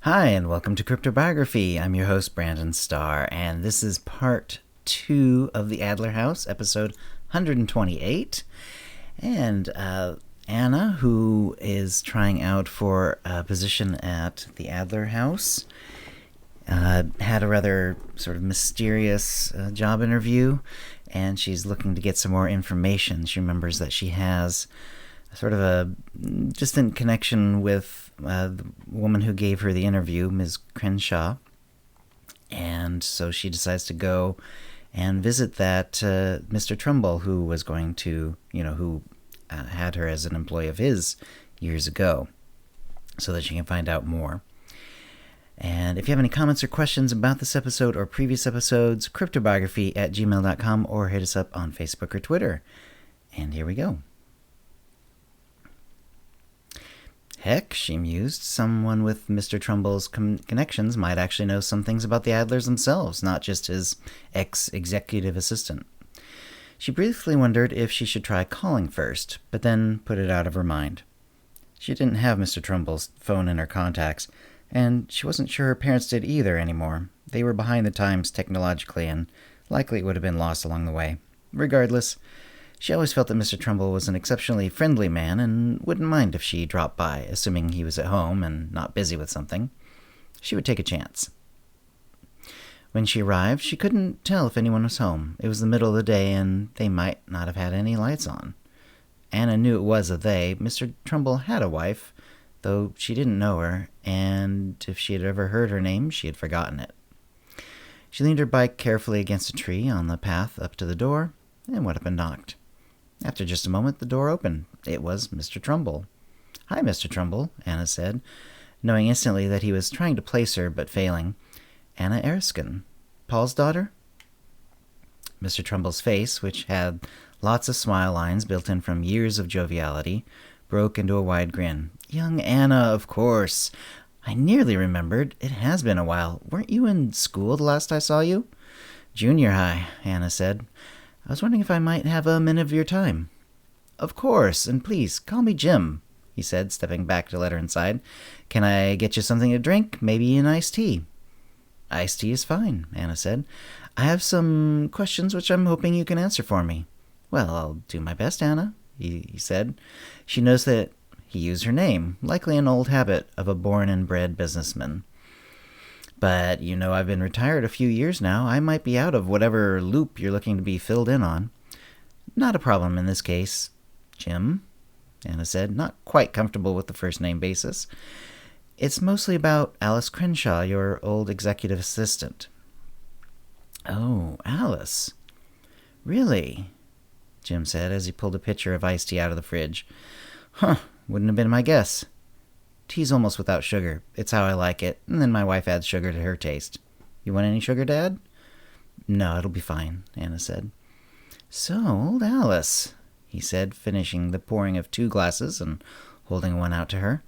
Hi, and welcome to CryptoBiography. I'm your host, Brandon Starr, and this is part 2 of the Adler House, episode 128. And Anna, who is trying out for a position at the Adler House, had a rather sort of mysterious job interview, and she's looking to get some more information. She remembers that she has sort of a distant connection with the woman who gave her the interview, Ms. Crenshaw. And so she decides to go and visit that Mr. Trumbull, who was going to, who had her as an employee of his years ago, so that she can find out more. And if you have any comments or questions about this episode or previous episodes, cryptobiography@gmail.com, or hit us up on Facebook or Twitter. And here we go. Heck, she mused, someone with Mr. Trumbull's connections might actually know some things about the Adlers themselves, not just his ex-executive assistant. She briefly wondered if she should try calling first, but then put it out of her mind. She didn't have Mr. Trumbull's phone in her contacts, and she wasn't sure her parents did either anymore. They were behind the times technologically, and likely it would have been lost along the way. Regardless, she always felt that Mr. Trumbull was an exceptionally friendly man and wouldn't mind if she dropped by, assuming he was at home and not busy with something. She would take a chance. When she arrived, she couldn't tell if anyone was home. It was the middle of the day, and they might not have had any lights on. Anna knew it was a they. Mr. Trumbull had a wife, though she didn't know her, and if she had ever heard her name, she had forgotten it. She leaned her bike carefully against a tree on the path up to the door and went up and knocked. After just a moment, the door opened. It was Mr. Trumbull. "Hi, Mr. Trumbull," Anna said, knowing instantly that he was trying to place her, but failing. "Anna Erskine. Paul's daughter?" Mr. Trumbull's face, which had lots of smile lines built in from years of joviality, broke into a wide grin. "Young Anna, of course. I nearly remembered. It has been a while. Weren't you in school the last I saw you?" "Junior high," Anna said. "I was wondering if I might have a minute of your time." "Of course, and please, call me Jim," he said, stepping back to let her inside. "Can I get you something to drink? Maybe an iced tea?" "Iced tea is fine," Anna said. "I have some questions which I'm hoping you can answer for me." "Well, I'll do my best, Anna," he said. She noticed that he used her name, likely an old habit of a born and bred businessman. "But I've been retired a few years now. I might be out of whatever loop you're looking to be filled in on." "Not a problem in this case, Jim," Anna said, not quite comfortable with the first name basis. "It's mostly about Alice Crenshaw, your old executive assistant." "Oh, Alice. Really?" Jim said as he pulled a pitcher of iced tea out of the fridge. "Huh, wouldn't have been my guess. Tea's almost without sugar. It's how I like it, and then my wife adds sugar to her taste. You want any sugar, Dad?" "No, it'll be fine," Anna said. "So, old Alice," he said, finishing the pouring of 2 glasses and holding one out to her.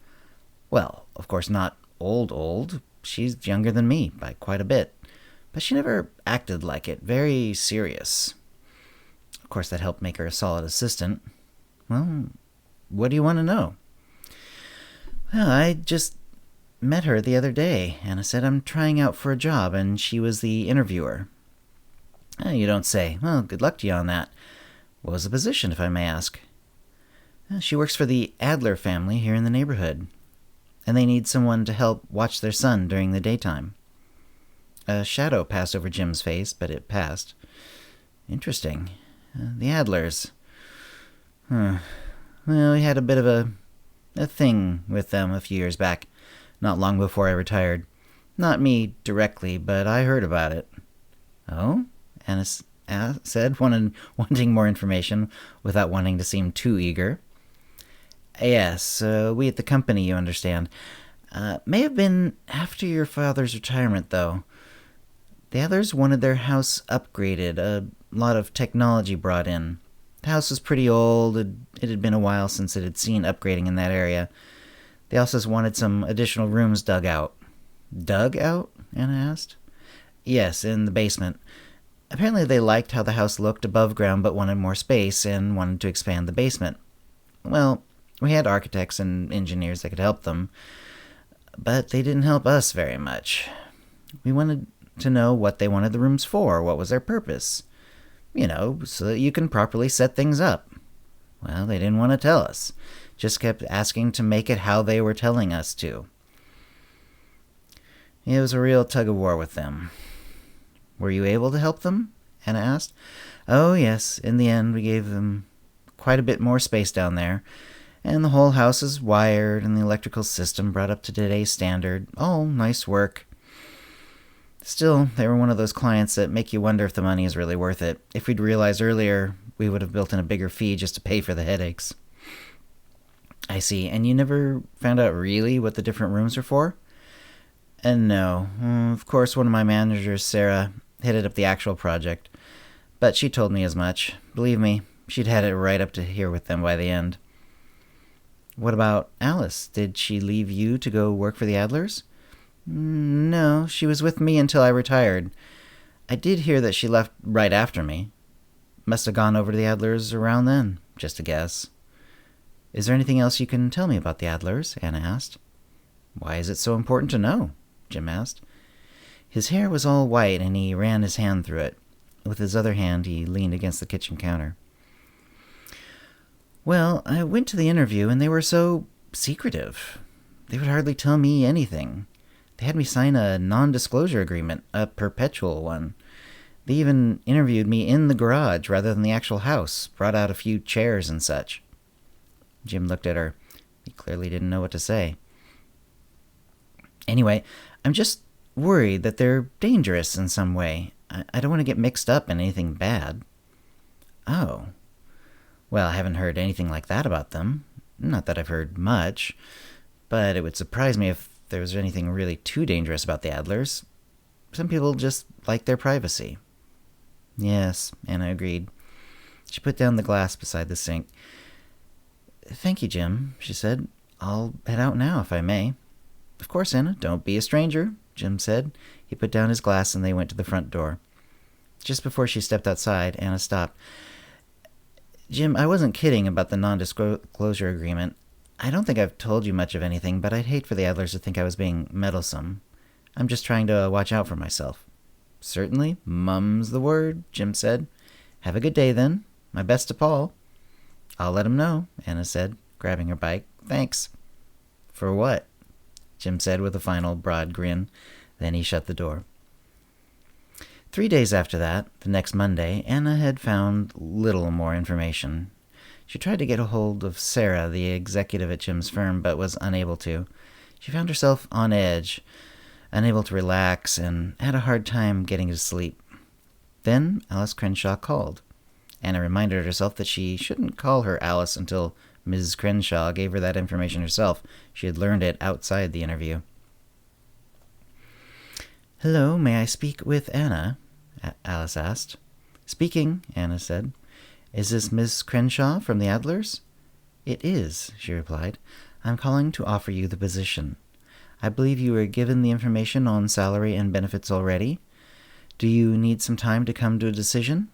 "Well, of course not old. She's younger than me by quite a bit. But she never acted like it. Very serious. Of course, that helped make her a solid assistant." "Well, what do you want to know?" "Well, I just met her the other day," Anna said. "I'm trying out for a job, and she was the interviewer." "Oh, you don't say. Well, good luck to you on that. What was the position, if I may ask?" "She works for the Adler family here in the neighborhood, and they need someone to help watch their son during the daytime." A shadow passed over Jim's face, but it passed. "Interesting. The Adlers. Well, we had a bit of a thing with them a few years back, not long before I retired. Not me directly, but I heard about it." "Oh?" Anna said, wanting more information without wanting to seem too eager. "Yes, we at the company, you understand. May have been after your father's retirement, though. The others wanted their house upgraded, a lot of technology brought in. The house was pretty old. It had been a while since it had seen upgrading in that area. They also wanted some additional rooms dug out." "Dug out?" Anna asked. "Yes, in the basement. Apparently they liked how the house looked above ground but wanted more space and wanted to expand the basement. Well, we had architects and engineers that could help them, but they didn't help us very much. We wanted to know what they wanted the rooms for, what was their purpose. So that you can properly set things up. Well, they didn't want to tell us. Just kept asking to make it how they were telling us to. It was a real tug-of-war with them. Were you able to help them? Anna asked. Oh, yes. In the end, we gave them quite a bit more space down there, and the whole house is wired and the electrical system brought up to today's standard. All nice work. Still, they were one of those clients that make you wonder if the money is really worth it. If we'd realized earlier, we would have built in a bigger fee just to pay for the headaches. I see. And you never found out really what the different rooms are for? And no. Of course, one of my managers, Sarah, headed up the actual project. But she told me as much. Believe me, she'd had it right up to here with them by the end. What about Alice? Did she leave you to go work for the Adlers? No, she was with me until I retired. I did hear that she left right after me. Must have gone over to the Adlers around then, just a guess. Is there anything else you can tell me about the Adlers? Anna asked. Why is it so important to know? Jim asked. His hair was all white, and he ran his hand through it. With his other hand, he leaned against the kitchen counter. Well, I went to the interview, and they were so secretive. They would hardly tell me anything. They had me sign a non-disclosure agreement, a perpetual one. They even interviewed me in the garage rather than the actual house, brought out a few chairs and such. Jim looked at her. He clearly didn't know what to say. Anyway, I'm just worried that they're dangerous in some way. I don't want to get mixed up in anything bad. Oh. Well, I haven't heard anything like that about them. Not that I've heard much. But it would surprise me if there was anything really too dangerous about the Adlers. Some people just like their privacy. Yes, Anna agreed. She put down the glass beside the sink. Thank you, Jim, she said. I'll head out now, if I may. Of course, Anna, don't be a stranger, Jim said. He put down his glass and they went to the front door. Just before she stepped outside, Anna stopped. Jim, I wasn't kidding about the non-disclosure agreement. I don't think I've told you much of anything, but I'd hate for the Adlers to think I was being meddlesome. I'm just trying to watch out for myself. Certainly, mum's the word, Jim said. Have a good day, then. My best to Paul. I'll let him know, Anna said, grabbing her bike. Thanks. For what? Jim said with a final broad grin. Then he shut the door. 3 days after that, the next Monday, Anna had found little more information. She tried to get a hold of Sarah, the executive at Jim's firm, but was unable to. She found herself on edge, unable to relax, and had a hard time getting to sleep. Then Alice Crenshaw called. Anna reminded herself that she shouldn't call her Alice until Mrs. Crenshaw gave her that information herself. She had learned it outside the interview. Hello, may I speak with Anna? Alice asked. Speaking, Anna said. Is this Miss Crenshaw from the Adlers? It is, she replied. I'm calling to offer you the position. I believe you were given the information on salary and benefits already. Do you need some time to come to a decision?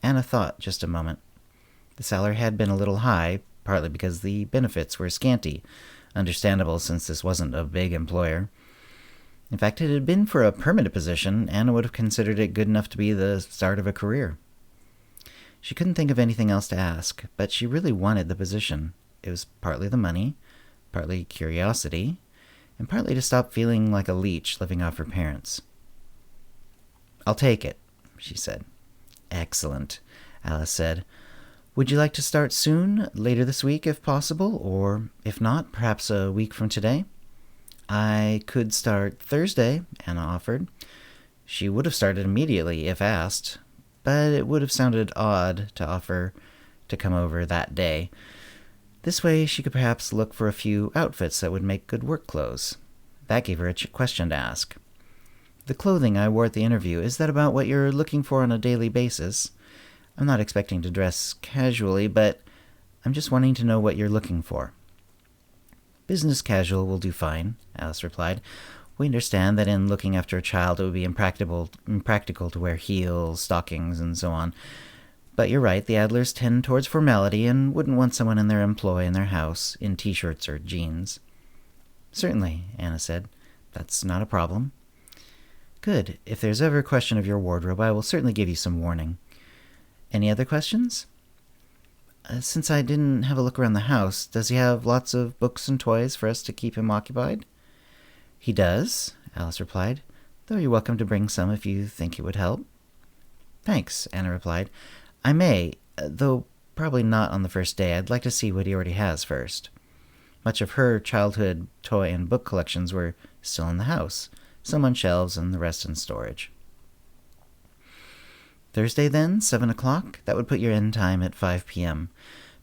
Anna thought just a moment. The salary had been a little high, partly because the benefits were scanty, understandable since this wasn't a big employer. In fact, if it had been for a permanent position, Anna would have considered it good enough to be the start of a career. She couldn't think of anything else to ask, but she really wanted the position. It was partly the money, partly curiosity, and partly to stop feeling like a leech living off her parents. I'll take it, she said. Excellent, Alice said. Would you like to start soon, later this week if possible, or if not, perhaps a week from today? I could start Thursday, Anna offered. She would have started immediately if asked, but it would have sounded odd to offer to come over that day. This way she could perhaps look for a few outfits that would make good work clothes. That gave her a question to ask. The clothing I wore at the interview, is that about what you're looking for on a daily basis? I'm not expecting to dress casually, but I'm just wanting to know what you're looking for. Business casual will do fine, Alice replied. We understand that in looking after a child it would be impractical to wear heels, stockings, and so on. But you're right, the Adlers tend towards formality and wouldn't want someone in their employ in their house in t-shirts or jeans. Certainly, Anna said. That's not a problem. Good. If there's ever a question of your wardrobe, I will certainly give you some warning. Any other questions? Since I didn't have a look around the house, does he have lots of books and toys for us to keep him occupied? He does, Alice replied, though you're welcome to bring some if you think it would help. Thanks, Anna replied. I may, though probably not on the first day. I'd like to see what he already has first. Much of her childhood toy and book collections were still in the house, some on shelves and the rest in storage. Thursday, then, 7 o'clock. That would put your end time at 5 p.m.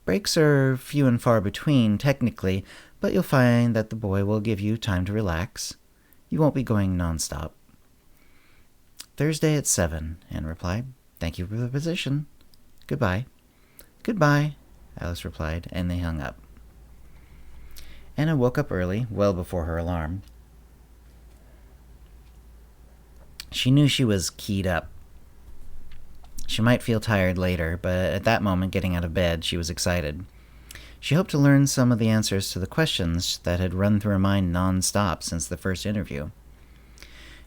Breaks are few and far between, technically, but you'll find that the boy will give you time to relax. You won't be going non-stop. Thursday at 7, Anne replied. Thank you for the position. Goodbye. Goodbye, Alice replied, and they hung up. Anna woke up early, well before her alarm. She knew she was keyed up. She might feel tired later, but at that moment, getting out of bed, she was excited. She hoped to learn some of the answers to the questions that had run through her mind non-stop since the first interview.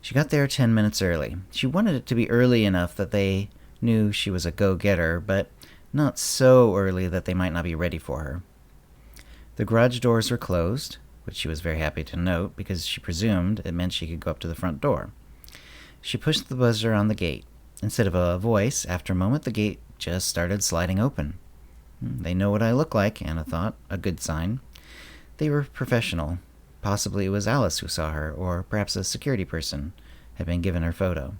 She got there 10 minutes early. She wanted it to be early enough that they knew she was a go-getter, but not so early that they might not be ready for her. The garage doors were closed, which she was very happy to note because she presumed it meant she could go up to the front door. She pushed the buzzer on the gate. Instead of a voice, after a moment, the gate just started sliding open. They know what I look like, Anna thought, a good sign. They were professional. Possibly it was Alice who saw her, or perhaps a security person had been given her photo.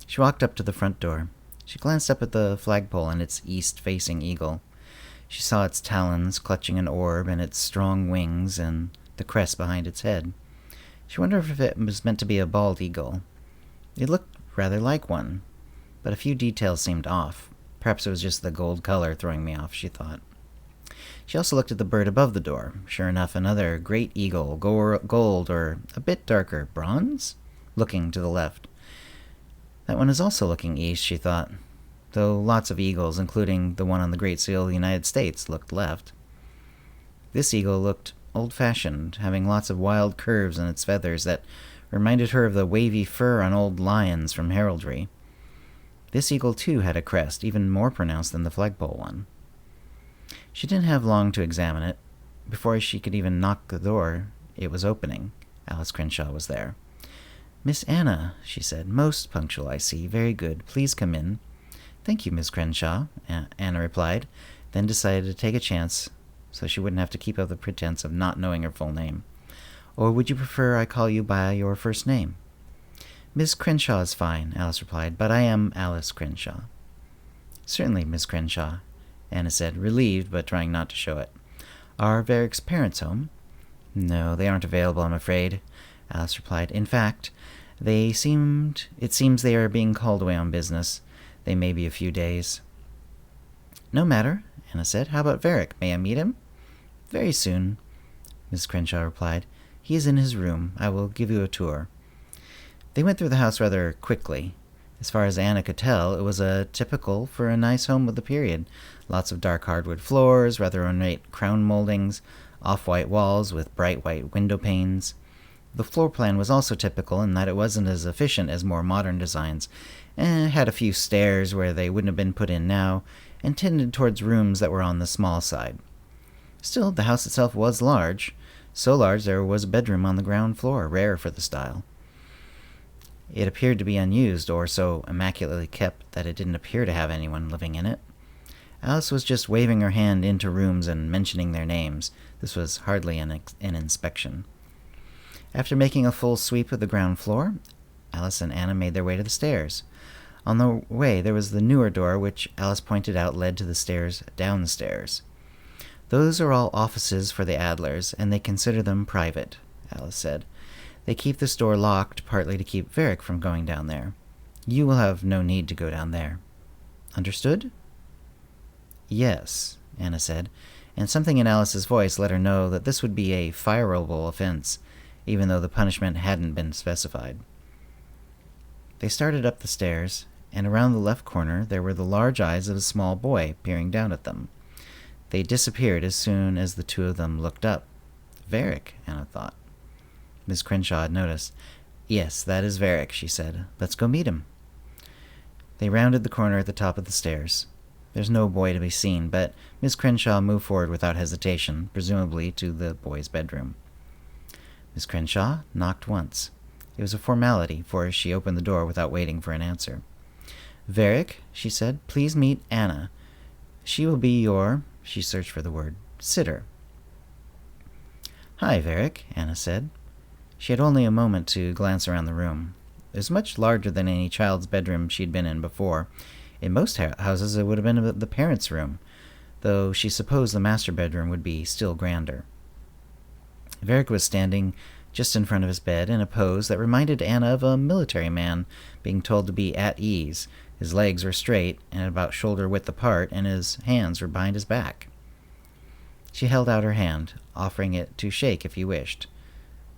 She walked up to the front door. She glanced up at the flagpole and its east-facing eagle. She saw its talons clutching an orb and its strong wings and the crest behind its head. She wondered if it was meant to be a bald eagle. It looked rather like one, but a few details seemed off. Perhaps it was just the gold color throwing me off, she thought. She also looked at the bird above the door. Sure enough, another great eagle, gold or a bit darker, bronze, looking to the left. That one is also looking east, she thought, though lots of eagles, including the one on the Great Seal of the United States, looked left. This eagle looked old-fashioned, having lots of wild curves in its feathers that reminded her of the wavy fur on old lions from heraldry. This eagle, too, had a crest, even more pronounced than the flagpole one. She didn't have long to examine it. Before she could even knock the door, it was opening. Alice Crenshaw was there. Miss Anna, she said. Most punctual, I see. Very good. Please come in. Thank you, Miss Crenshaw, Anna replied, then decided to take a chance so she wouldn't have to keep up the pretense of not knowing her full name. Or would you prefer I call you by your first name? Miss Crenshaw is fine, Alice replied, but I am Alice Crenshaw. Certainly, Miss Crenshaw, Anna said, relieved but trying not to show it. Are Varick's parents home? No, they aren't available, I'm afraid, Alice replied. In fact, it seems they are being called away on business. They may be a few days. No matter, Anna said. How about Varick? May I meet him? Very soon, Miss Crenshaw replied. He is in his room. I will give you a tour. They went through the house rather quickly. As far as Anna could tell, it was typical for a nice home of the period. Lots of dark hardwood floors, rather ornate crown moldings, off-white walls with bright white window panes. The floor plan was also typical in that it wasn't as efficient as more modern designs, and it had a few stairs where they wouldn't have been put in now, and tended towards rooms that were on the small side. Still, the house itself was large. So large there was a bedroom on the ground floor, rare for the style. It appeared to be unused, or so immaculately kept that it didn't appear to have anyone living in it. Alice was just waving her hand into rooms and mentioning their names. This was hardly an inspection. After making a full sweep of the ground floor, Alice and Anna made their way to the stairs. On the way, there was the newer door, which Alice pointed out led to the stairs downstairs. Those are all offices for the Adlers, and they consider them private, Alice said. They keep this door locked, partly to keep Varick from going down there. You will have no need to go down there. Understood? Yes, Anna said, and something in Alice's voice let her know that this would be a fireable offense, even though the punishment hadn't been specified. They started up the stairs, and around the left corner there were the large eyes of a small boy peering down at them. They disappeared as soon as the two of them looked up. Varric, Anna thought. Miss Crenshaw had noticed. Yes, that is Varric, she said. Let's go meet him. They rounded the corner at the top of the stairs. There's no boy to be seen, but Miss Crenshaw moved forward without hesitation, presumably to the boy's bedroom. Miss Crenshaw knocked once. It was a formality, for she opened the door without waiting for an answer. Varric, she said, please meet Anna. She will be your, she searched for the word, sitter. Hi, Varric, Anna said. She had only a moment to glance around the room. It was much larger than any child's bedroom she'd been in before. In most houses it would have been the parents' room, though she supposed the master bedroom would be still grander. Varric was standing just in front of his bed in a pose that reminded Anna of a military man being told to be at ease. His legs were straight and about shoulder-width apart, and his hands were behind his back. She held out her hand, offering it to shake if he wished.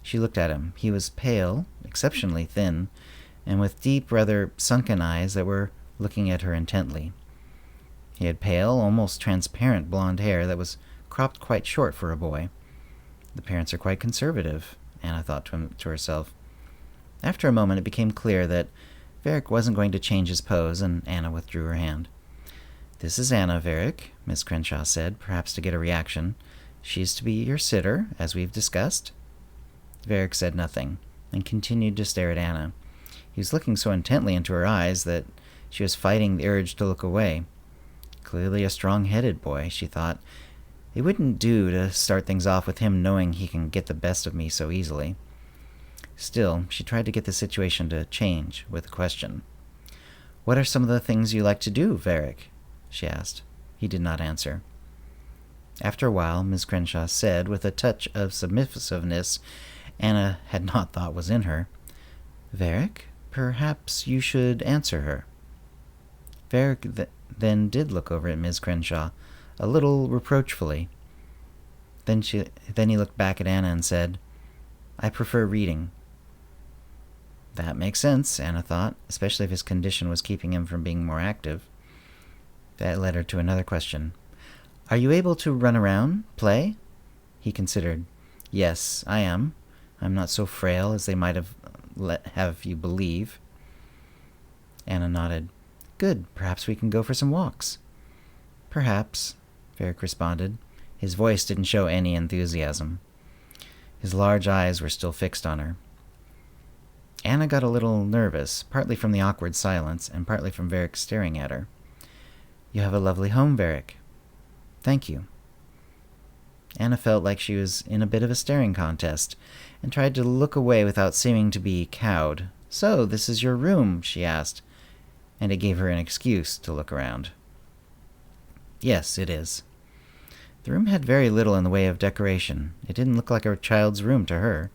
She looked at him. He was pale, exceptionally thin, and with deep, rather sunken eyes that were looking at her intently. He had pale, almost transparent blonde hair that was cropped quite short for a boy. The parents are quite conservative, Anna thought to herself. After a moment it became clear that Varric wasn't going to change his pose, and Anna withdrew her hand. This is Anna, Varric, Miss Crenshaw said, perhaps to get a reaction. She's to be your sitter, as we've discussed. Varric said nothing, and continued to stare at Anna. He was looking so intently into her eyes that she was fighting the urge to look away. Clearly a strong-headed boy, she thought. It wouldn't do to start things off with him knowing he can get the best of me so easily. Still, she tried to get the situation to change with a question. What are some of the things you like to do, Varric? She asked. He did not answer. After a while, Miss Crenshaw said, with a touch of submissiveness Anna had not thought was in her, Varric, perhaps you should answer her. Varric then did look over at Miss Crenshaw, a little reproachfully. Then he looked back at Anna and said, I prefer reading. That makes sense, Anna thought, especially if his condition was keeping him from being more active. That led her to another question. Are you able to run around, play? He considered. Yes, I am. I'm not so frail as they might have you believe. Anna nodded. Good, perhaps we can go for some walks. Perhaps, Varric responded. His voice didn't show any enthusiasm. His large eyes were still fixed on her. Anna got a little nervous, partly from the awkward silence, and partly from Varric staring at her. You have a lovely home, Varric. Thank you. Anna felt like she was in a bit of a staring contest, and tried to look away without seeming to be cowed. So, this is your room, she asked, and it gave her an excuse to look around. Yes, it is. The room had very little in the way of decoration. It didn't look like a child's room to her.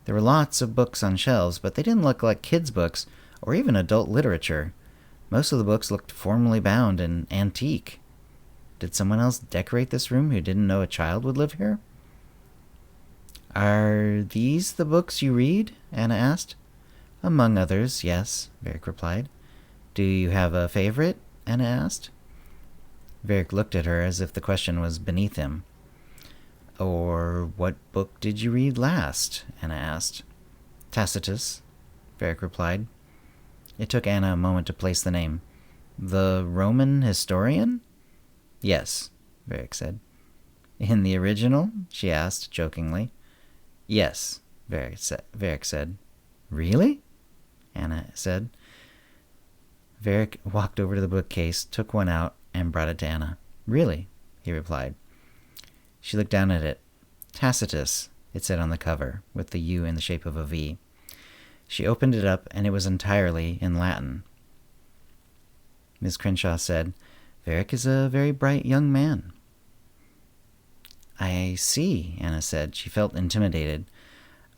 There were lots of books on shelves, but they didn't look like kids' books, or even adult literature. Most of the books looked formally bound and antique. Did someone else decorate this room who didn't know a child would live here? Are these the books you read? Anna asked. Among others, yes, Varric replied. Do you have a favorite? Anna asked. Varric looked at her as if the question was beneath him. Or what book did you read last? Anna asked. Tacitus, Varric replied. It took Anna a moment to place the name. The Roman historian? Yes, Varric said. In the original? She asked, jokingly. Yes, Varric said. Really? Anna said. Varric walked over to the bookcase, took one out, and brought it to Anna. Really? He replied. She looked down at it. Tacitus, it said on the cover, with the U in the shape of a V. She opened it up, and it was entirely in Latin. Miss Crenshaw said, Varric is a very bright young man. I see, Anna said. She felt intimidated.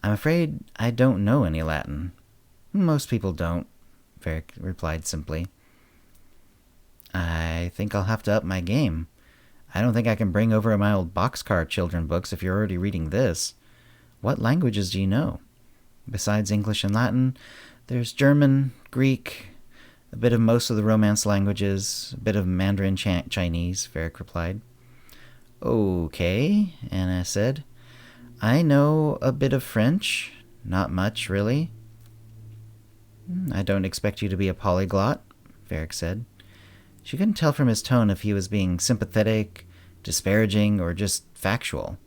I'm afraid I don't know any Latin. Most people don't, Varric replied simply. I think I'll have to up my game. I don't think I can bring over my old boxcar children books if you're already reading this. What languages do you know? Besides English and Latin, there's German, Greek, a bit of most of the Romance languages, a bit of Mandarin Chinese, Varric replied. Okay, Anna said. I know a bit of French. Not much, really. I don't expect you to be a polyglot, Varric said. She couldn't tell from his tone if he was being sympathetic, disparaging, or just factual.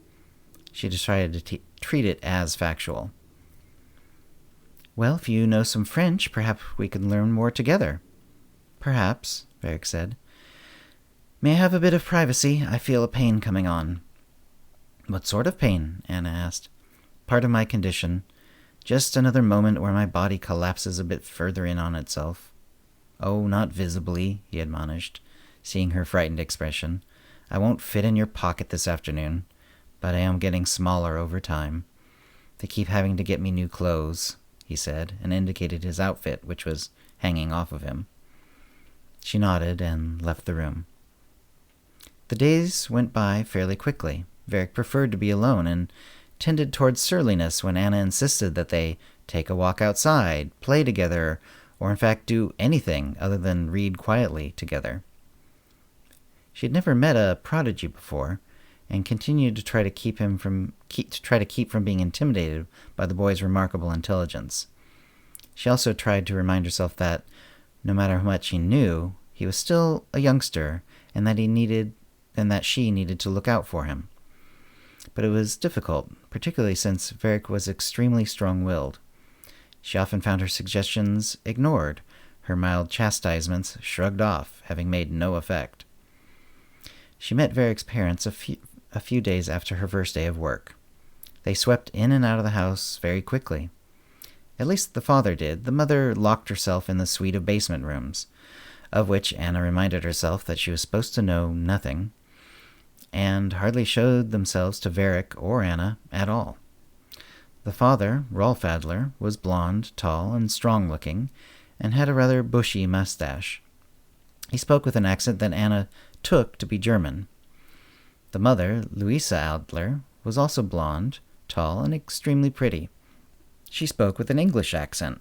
She decided to treat it as factual. Well, if you know some French, perhaps we could learn more together. Perhaps, Varric said. May I have a bit of privacy? I feel a pain coming on. What sort of pain? Anna asked. Part of my condition. Just another moment where my body collapses a bit further in on itself. Oh, not visibly, he admonished, seeing her frightened expression. I won't fit in your pocket this afternoon, but I am getting smaller over time. They keep having to get me new clothes, he said, and indicated his outfit, which was hanging off of him. She nodded and left the room. The days went by fairly quickly. Varric preferred to be alone and tended towards surliness when Anna insisted that they take a walk outside, play together, or in fact do anything other than read quietly together. She had never met a prodigy before, and continued to try to keep from being intimidated by the boy's remarkable intelligence. She also tried to remind herself that, no matter how much he knew, he was still a youngster, and that she needed to look out for him. But it was difficult, particularly since Varric was extremely strong-willed. She often found her suggestions ignored, her mild chastisements shrugged off, having made no effect. She met Varric's parents a few days after her first day of work. They swept in and out of the house very quickly. At least the father did. The mother locked herself in the suite of basement rooms, of which Anna reminded herself that she was supposed to know nothing, and hardly showed themselves to Varric or Anna at all. The father, Rolf Adler, was blond, tall, and strong-looking, and had a rather bushy mustache. He spoke with an accent that Anna took to be German. The mother, Louisa Adler, was also blonde, tall, and extremely pretty. She spoke with an English accent.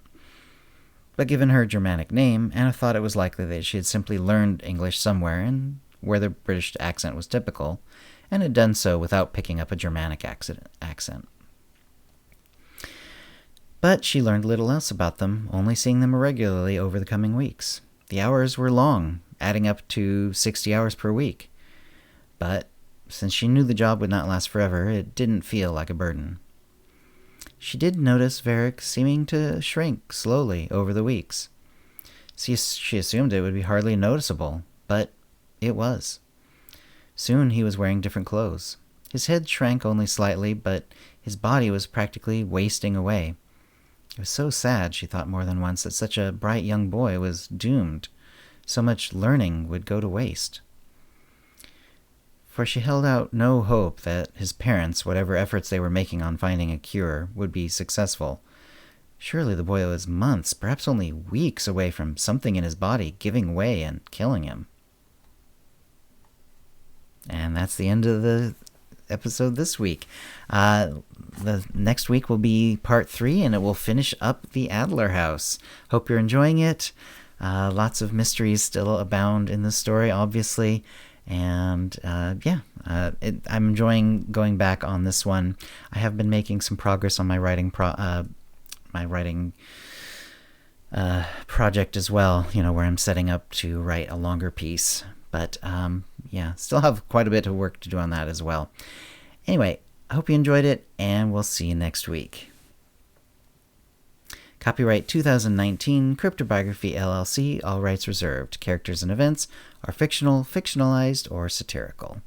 But given her Germanic name, Anna thought it was likely that she had simply learned English somewhere and where the British accent was typical, and had done so without picking up a Germanic accent. But she learned little else about them, only seeing them irregularly over the coming weeks. The hours were long, adding up to 60 hours per week. But since she knew the job would not last forever, it didn't feel like a burden. She did notice Varric seeming to shrink slowly over the weeks. She assumed it would be hardly noticeable, but it was. Soon he was wearing different clothes. His head shrank only slightly, but his body was practically wasting away. It was so sad, she thought more than once, that such a bright young boy was doomed. So much learning would go to waste. For she held out no hope that his parents, whatever efforts they were making on finding a cure, would be successful. Surely the boy was months, perhaps only weeks away from something in his body giving way and killing him. And that's the end of the episode this week. The next week will be part 3, and it will finish up the Adler House. Hope you're enjoying it. Lots of mysteries still abound in the story, obviously. And I'm enjoying going back on this one. I have been making some progress on my writing project as well, where I'm setting up to write a longer piece. But still have quite a bit of work to do on that as well. Anyway, I hope you enjoyed it, and we'll see you next week. Copyright 2019, CryptoBiography LLC, all rights reserved. Characters and events are fictional, fictionalized, or satirical.